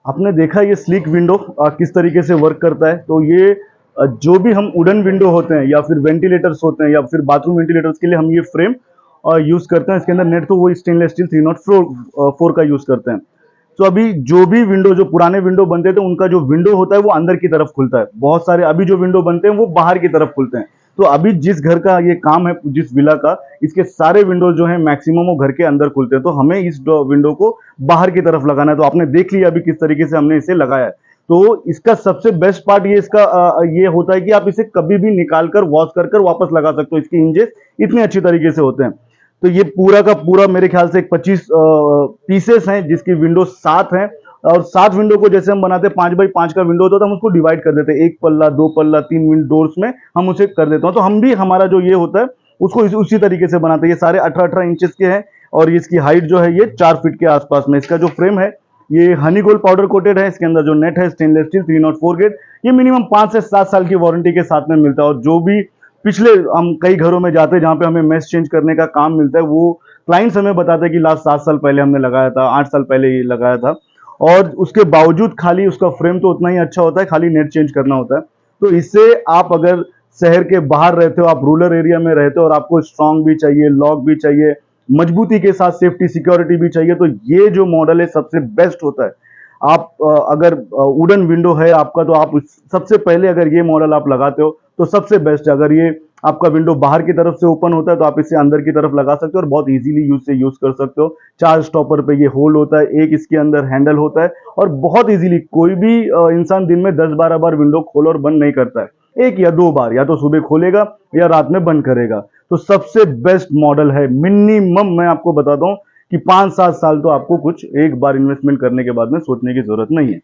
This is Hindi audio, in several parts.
आपने देखा ये स्लीक विंडो किस तरीके से वर्क करता है। तो ये जो भी हम वुडन विंडो होते हैं या फिर वेंटिलेटर्स होते हैं या फिर बाथरूम वेंटिलेटर्स के लिए हम ये फ्रेम यूज करते हैं। इसके अंदर नेट तो वो स्टेनलेस स्टील 304 का यूज करते हैं। तो अभी जो भी विंडो, जो पुराने विंडो बनते थे उनका जो विंडो होता है वो अंदर की तरफ खुलता है। बहुत सारे अभी जो विंडो बनते हैं वो बाहर की तरफ खुलते हैं। तो अभी जिस घर का ये काम है, जिस विला का, इसके सारे विंडो जो है मैक्सिमम वो घर के अंदर खुलते हैं। तो हमें इस विंडो को बाहर की तरफ लगाना है। तो आपने देख लिया अभी किस तरीके से हमने इसे लगाया है। तो इसका सबसे बेस्ट पार्ट ये इसका ये होता है कि आप इसे कभी भी निकाल कर वॉश कर वापस लगा सकते हो। इसके इंजेस इतने अच्छी तरीके से होते हैं। तो ये पूरा का पूरा मेरे ख्याल से एक 25 पीसेस हैं, जिसकी विंडो 7 हैं। और 7 विंडो को जैसे हम बनाते हैं, 5x5 का विंडो होता है तो हम उसको डिवाइड कर देते हैं, 1 पल्ला 2 पल्ला 3 विंडोर्स में हम उसे कर देते हैं। तो हम भी हमारा जो ये होता है उसको उसी तरीके से बनाते हैं। ये सारे 18-18 इंचेस के हैं और इसकी हाइट जो है ये 4 फीट के आसपास में। इसका जो फ्रेम है ये हनी गोल्ड पाउडर कोटेड है। इसके अंदर जो नेट है स्टेनलेस स्टील 304 ग्रेड। ये मिनिमम 5 से 7 साल की वारंटी के साथ में मिलता है। और जो भी पिछले हम कई घरों में जाते हैं जहां पे हमें मेश चेंज करने का काम मिलता है, वो क्लाइंट्स हमें बताते हैं कि लास्ट 7 साल पहले हमने लगाया था, 8 साल पहले ये लगाया था। और उसके बावजूद खाली उसका फ्रेम तो उतना ही अच्छा होता है, खाली नेट चेंज करना होता है। तो इससे आप अगर शहर के बाहर रहते हो, आप रूरल एरिया में रहते हो और आपको स्ट्रांग भी चाहिए, लॉक भी चाहिए, मजबूती के साथ सेफ्टी सिक्योरिटी भी चाहिए, तो ये जो मॉडल है सबसे बेस्ट होता है। आप अगर वुडन विंडो है आपका तो आप सबसे पहले अगर ये मॉडल आप लगाते हो तो सबसे बेस्ट है। अगर ये आपका विंडो बाहर की तरफ से ओपन होता है तो आप इसे अंदर की तरफ लगा सकते हो और बहुत इजीली यूज कर सकते हो। 4 स्टॉपर पे ये होल होता है, एक इसके अंदर हैंडल होता है और बहुत इजीली कोई भी इंसान दिन में 10-12 बार विंडो खोल और बंद नहीं करता है। 1 या 2 बार, या तो सुबह खोलेगा या रात में बंद करेगा। तो सबसे बेस्ट मॉडल है। मिनिमम मैं आपको बताता हूं कि 5-7 साल तो आपको कुछ एक बार इन्वेस्टमेंट करने के बाद में सोचने की जरूरत नहीं है।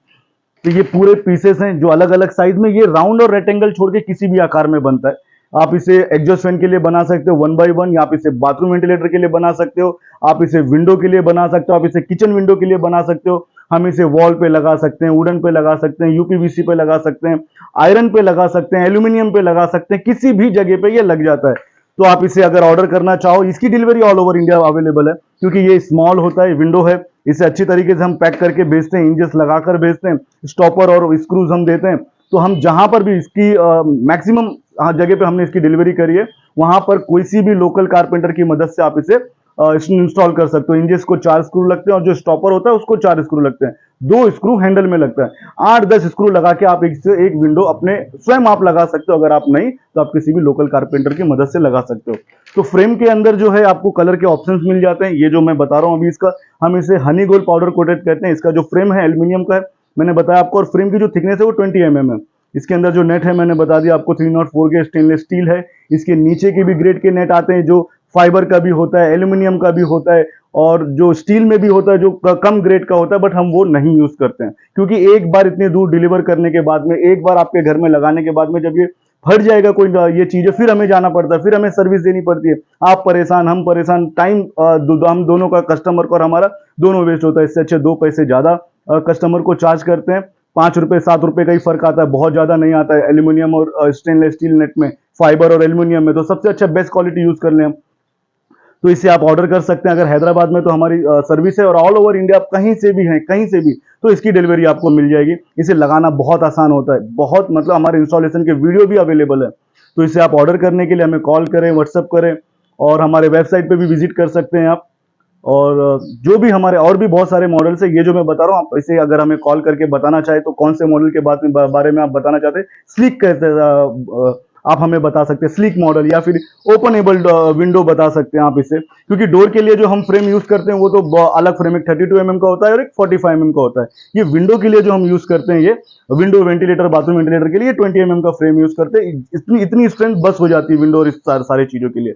तो ये पूरे पीसेस हैं जो अलग अलग साइज में, ये राउंड और रेक्टेंगल छोड़ के किसी भी आकार में बनता है। आप इसे एग्जॉस्ट फैन के लिए बना सकते हो 1x1, या आप इसे बाथरूम वेंटिलेटर के लिए बना सकते हो, आप इसे विंडो के लिए बना सकते हो, आप इसे किचन विंडो के लिए बना सकते हो। हम इसे वॉल पे लगा सकते हैं, वुडन पे लगा सकते हैं, यूपीवीसी पे लगा सकते हैं, आयरन पे लगा सकते हैं, एल्यूमिनियम पे लगा सकते हैं, किसी भी जगह पे ये लग जाता है। तो आप इसे अगर ऑर्डर करना चाहो, इसकी delivery all over India available है, क्योंकि ये स्मॉल होता है, विंडो है। इसे अच्छी तरीके से हम पैक करके बेचते हैं, इंजेस लगाकर बेचते हैं, स्टॉपर और स्क्रूज हम देते हैं। तो हम जहां पर भी इसकी मैक्सिमम जगह पे हमने इसकी डिलीवरी करी है, वहां पर कोई सी भी लोकल कारपेंटर की मदद से आप इसे इंस्टॉल कर सकते हो। इंजेस को 4 स्क्रू लगते हैं और जो स्टॉपर होता है उसको 4 स्क्रू लगते हैं, 2 स्क्रू हैंडल में लगता है। 8-10 स्क्रू लगा के आप एक विंडो अपने स्वयं आप लगा सकते हो। अगर आप नहीं तो आप किसी भी लोकल कारपेंटर की मदद से लगा सकते हो। तो फ्रेम के अंदर जो है आपको कलर के ऑप्शंस मिल जाते हैं। ये जो मैं बता रहा हूं अभी, इसका हम इसे हनी गोल्ड पाउडर कोटेड कहते हैं। इसका जो फ्रेम है एल्यूमिनियम का है, मैंने बताया आपको। और फ्रेम की जो थिकनेस है वो 20 mm है। इसके अंदर जो नेट है मैंने बता दिया आपको, 304 के स्टेनलेस स्टील है। इसके नीचे के भी ग्रेड के नेट आते हैं, जो फाइबर का भी होता है, एल्यूमिनियम का भी होता है और जो स्टील में भी होता है, जो कम ग्रेड का होता है, बट हम वो नहीं यूज करते हैं। क्योंकि एक बार इतनी दूर डिलीवर करने के बाद में, एक बार आपके घर में लगाने के बाद में जब ये फट जाएगा कोई ये चीज, फिर हमें जाना पड़ता है, फिर हमें सर्विस देनी पड़ती है। आप परेशान, हम परेशान, टाइम हम दोनों का, कस्टमर का और हमारा दोनों वेस्ट होता है। इससे अच्छे 2 पैसे ज्यादा कस्टमर को चार्ज करते हैं। 5 रुपए 7 रुपए का ही फर्क आता है, बहुत ज्यादा नहीं आता है एल्यूमिनियम और स्टेनलेस स्टील नेट में, फाइबर और एल्यूमिनियम में। तो सबसे अच्छा बेस्ट क्वालिटी यूज कर लें हम, तो इसे आप ऑर्डर कर सकते हैं। अगर हैदराबाद में तो हमारी सर्विस है, और ऑल ओवर इंडिया आप कहीं से भी हैं, कहीं से भी, तो इसकी डिलीवरी आपको मिल जाएगी। इसे लगाना बहुत आसान होता है, बहुत, मतलब हमारे इंस्टॉलेशन के वीडियो भी अवेलेबल है। तो इसे आप ऑर्डर करने के लिए हमें कॉल करें, व्हाट्सअप करें, और हमारे वेबसाइट पे भी विजिट कर सकते हैं आप। और जो भी हमारे और भी बहुत सारे मॉडल्स है, ये जो मैं बता रहा हूँ, आप इसे अगर हमें कॉल करके बताना चाहे तो कौन से मॉडल के बारे में आप बताना चाहते हैं, स्लीक कहते हैं, आप हमें बता सकते हैं स्लीक मॉडल, या फिर ओपनेबल विंडो बता सकते हैं आप इसे। क्योंकि डोर के लिए जो हम फ्रेम यूज करते हैं वो तो अलग फ्रेम, एक 32 mm का होता है और एक 45 mm का होता है। ये विंडो के लिए जो हम यूज करते हैं, ये विंडो वेंटिलेटर, बाथरूम वेंटिलेटर के लिए 20 mm का फ्रेम यूज करते हैं। इतनी स्ट्रेंथ बस हो जाती है विंडो और इस सारी चीजों के लिए।